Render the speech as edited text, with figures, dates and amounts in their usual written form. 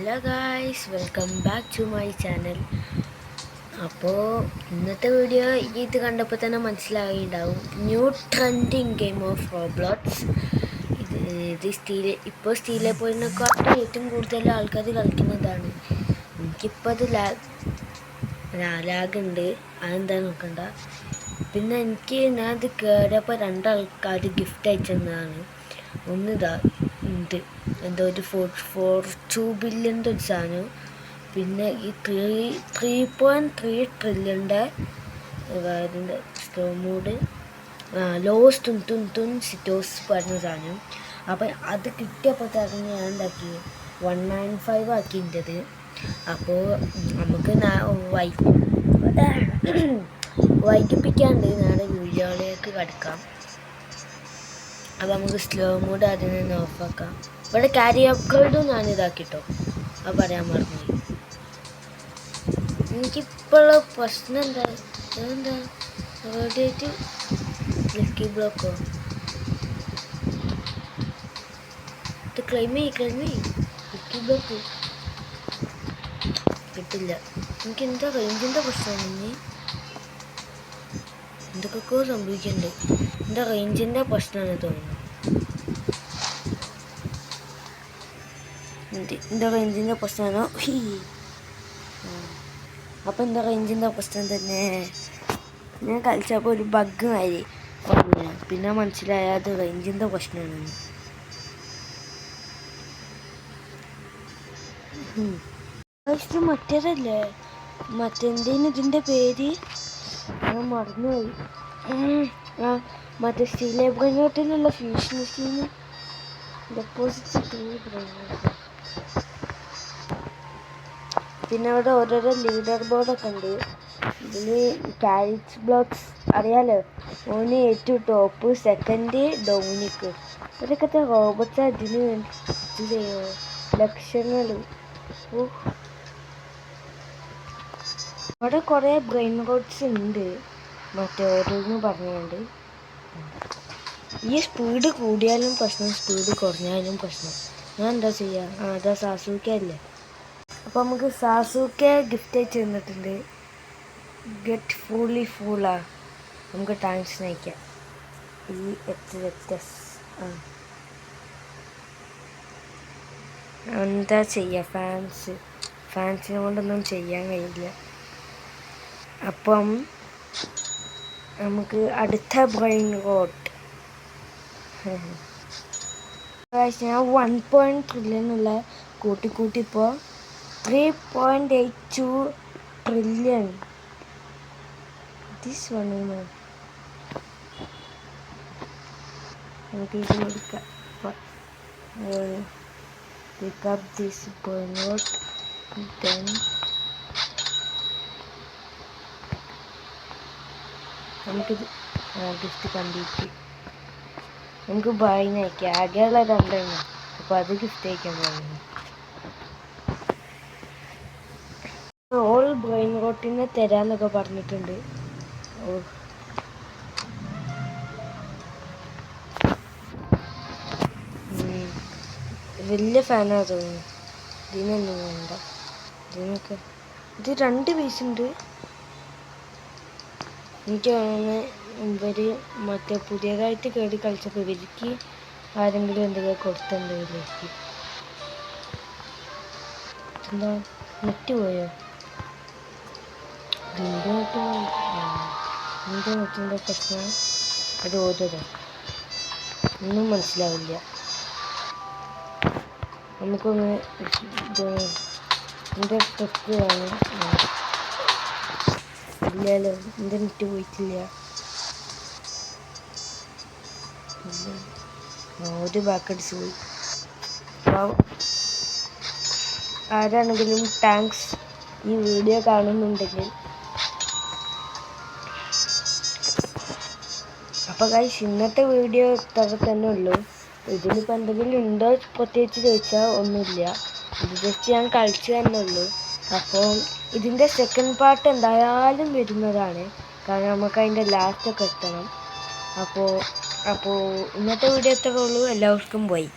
Hello guys, welcome back to my channel. അപ്പോൾ ഇന്നത്തെ video ഇത് കണ്ടപ്പോൾ തന്നെ മനസ്സിലായിട്ടുണ്ടാവും. New trending game of Roblox. ഇത് സ്റ്റീലെ പോയിനേക്കാളും ഏറ്റവും കൂടുതൽ ആൾക്കാർ കളിക്കുന്നതാണ്. എനിക്കിപ്പോൾ അത് ലാഗുണ്ട്, അതെന്താ നോക്കണ്ട. പിന്നെ ഞാൻ ഇത് കയറിയപ്പോൾ രണ്ടാൾക്കാർ ഗിഫ്റ്റ് അയച്ചതാണ്. ഒന്നിതാ ഉണ്ട്, എന്തോ ഒരു 4.2 ബില്യൻ്റെ ഒരു സാധനം. പിന്നെ ഈ 3.3 ട്രില്യൻ്റെ സ്ലോ മോഡ് ലോസ് തുൻ സിറ്റോസ് പറഞ്ഞ സാധനം. അപ്പം അത് കിട്ടിയപ്പോൾ തന്നെ ഞാൻ ഉണ്ടാക്കി 195 ആക്കിൻ്റെത്. അപ്പോൾ നമുക്ക് വൈകിപ്പിക്കാണ്ട് നാളെ വീഡിയോയിലേക്ക് കിടക്കാം. അപ്പോൾ നമുക്ക് സ്ലോ മോഡ് അതിൽ നിന്ന് ഓഫാക്കാം. ഇവിടെ ക്യാരി അപ്ഗ്രേഡും ഞാൻ ഇതാക്കിട്ടോ, അത് പറയാൻ മറന്നു. എനിക്കിപ്പോഴുള്ള പ്രശ്നം എന്താ റേഡിയേറ്റ് ലക്കി ബ്ലോക്കോ ഇത് ക്ലെയിം ലക്കി ബ്ലോക്ക് കിട്ടില്ല. എനിക്ക് എന്താ റേഞ്ചിൻ്റെ പ്രശ്നമാണ്. ഇനി എന്തൊക്കെയോ സംഭവിക്കുന്നുണ്ട്. എൻ്റെ റേഞ്ചിൻ്റെ പ്രശ്നമാണ് തോന്നുന്നു. എൻ്റെ റേഞ്ചിൻ്റെ പ്രശ്നമാണോ? അപ്പം എൻ്റെ റേഞ്ചിൻ്റെ പ്രശ്നം തന്നെ. ഞാൻ കളിച്ചപ്പോൾ ഒരു ബഗ് മാതിരി പറഞ്ഞു, പിന്നെ മനസ്സിലായ അത് റേഞ്ചിൻ്റെ പ്രശ്നമാണ്. മറ്റേതല്ലേ, മറ്റെന്തേനും ഇതിൻ്റെ പേര് ഞാൻ മറന്നുപോയി. മറ്റേ സ്റ്റീലെ ബ്രെയിനോട്ടിലുള്ള ഫ്യൂഷൻ മെഷീന് ഡെപ്പോസിറ്റ്. പിന്നെ അവിടെ ഓരോരോ ലീഡർ ബോർഡൊക്കെ ഉണ്ട്. ഇതിന് ക്യാരറ്റ് ബ്ലോക്സ് അറിയാലോ, ഓന് ഏറ്റവും ടോപ്പ്, സെക്കൻഡ് ഡൊമിനിക്ക്. ഇതൊക്കെ റോബോട്ട്സ് ഇതിന് വേണ്ടി ഇത് ചെയ്യോ ലക്ഷങ്ങൾ. അവിടെ കുറേ ബ്രെയിൻ റോഡ്സ് ഉണ്ട്, മറ്റേ ഓരോന്ന് പറഞ്ഞുകൊണ്ട്. ഈ സ്പീഡ് കൂടിയാലും പ്രശ്നം, സ്പീഡ് കുറഞ്ഞാലും പ്രശ്നം. ഞാൻ എന്താ ചെയ്യുക? അതാ സാസൂക്ക അല്ലേ. അപ്പോൾ നമുക്ക് സാസൂക്ക ഗിഫ്റ്റ് അയച്ച് തന്നിട്ടുണ്ട്. ഗെറ്റ് ഫുള്ളാ നമുക്ക് ടാങ്ക്സ് നയിക്കാം. എന്താ ചെയ്യുക, ഫാൻസിനെ കൊണ്ടൊന്നും ചെയ്യാൻ കഴിയില്ല. അപ്പം നമുക്ക് അടുത്ത ബ്രെയിൻ റോട്ട് ഞാൻ 1 ട്രില്യനുള്ള കൂട്ടി ഇപ്പോൾ 3.82 ട്രില്യൺ. ദിസ് വൺ നമുക്ക് ഇത് കൊടുക്കാം. pick up this brain rot, then നമുക്കിത് ഗിഫ്റ്റ് കംപ്ലീറ്റ്. നമുക്ക് ബൈന് അയക്കാം. ആകെയുള്ള 2 എണ്ണം, അപ്പോൾ അത് ഗിഫ്റ്റ് അയക്കാൻ പോകുന്നു. ഓൾ ബ്രെയിൻ റോട്ടിനെ തരാന്നൊക്കെ പറഞ്ഞിട്ടുണ്ട്. വലിയ ഫാനാണ് തോന്നുന്നു. ഇതിനൊന്നും വേണ്ട. ഇത് 2 പീസുണ്ട്. എനിക്ക് ഇവർ മറ്റേ പുതിയതായിട്ട് കയറി കളിച്ചപ്പോൾ ഇവർക്ക് ആരെങ്കിലും എന്തെങ്കിലും കൊടുത്തെന്തെങ്കിലും. എന്താ നെറ്റ് പോയോ? നെറ്റിൻ്റെ പ്രശ്നം. അത് ഓരോരോ ഒന്നും മനസ്സിലാവില്ല. നമുക്കൊന്ന് എൻ്റെ ടെസ്റ്റ് വേണം. ഇല്ലല്ലോ, എൻ്റെ നെറ്റ് പോയിട്ടില്ല. ഒരു ബാക്കറ്റ്സ് പോയി. അപ്പോൾ ആരാണെങ്കിലും താങ്ക്സ് ഈ വീഡിയോ കാണുന്നുണ്ടെങ്കിൽ. അപ്പോൾ ഗൈസ്, ഇന്നത്തെ വീഡിയോ ഇത്ര തന്നെ ഉള്ളൂ. ഇതിലിപ്പോൾ എന്തെങ്കിലും ഉണ്ടോ പ്രത്യേകിച്ച് ചോദിച്ചാൽ ഒന്നുമില്ല. ഇത് ജസ്റ്റ് ഞാൻ കളിച്ചു തന്നെ ഉള്ളൂ. അപ്പോൾ ഇതിൻ്റെ സെക്കൻഡ് പാർട്ട് എന്തായാലും വരുന്നതാണ്, കാരണം നമുക്ക് അതിൻ്റെ ലാസ്റ്റൊക്കെ എത്തണം. അപ്പോൾ ഇന്നത്തെ വീഡിയോ ഇത്രേ ഉള്ളൂ. എല്ലാവർക്കും പോയി.